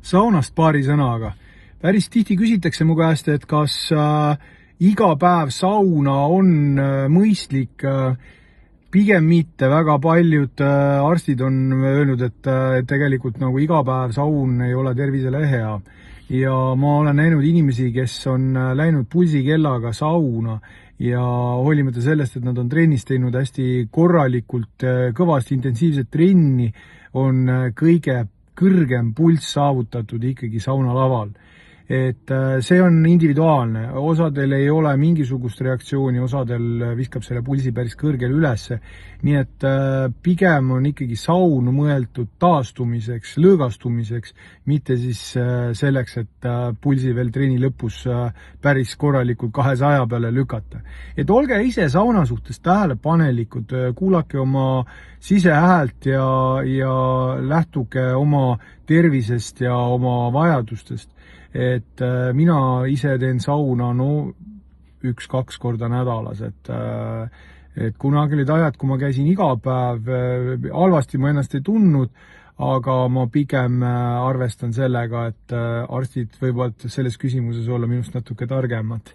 Saunast paari sõnaga. Päris tihti küsitakse mu käest, et kas iga päev sauna on mõistlik. Pigem mitte, väga paljud arstid on öelnud, et tegelikult nagu iga päev saun ei ole tervisele hea. Ja ma olen näinud inimesi, kes on läinud pulsikellaga sauna ja hoolimata sellest, et nad on trennis teinud hästi korralikult, kõvasti intensiivset trenni, on kõige kõrgem pulss saavutatud ikkagi saunalaval. Et see on individuaalne, osadel ei ole mingisugust reaktsiooni, osadel viskab selle pulsi päris kõrgele ülesse. Nii et pigem on ikkagi saun mõeldud taastumiseks, lõõgastumiseks, mitte siis selleks, et pulsi veel treeni lõpus päris korralikult 200 peale lükata. Et olge ise sauna suhtes tähelepanelikud, kuulake oma sisehäält ja lähtuge oma tervisest ja oma vajadustest. Et mina ise teen sauna 1-2 korda nädalas, et kunagi olid ajad, kui ma käisin iga päev, halvasti ma ennast ei tundnud, aga ma pigem arvestan sellega, et arstid võivad selles küsimuses olla minust natuke targemad.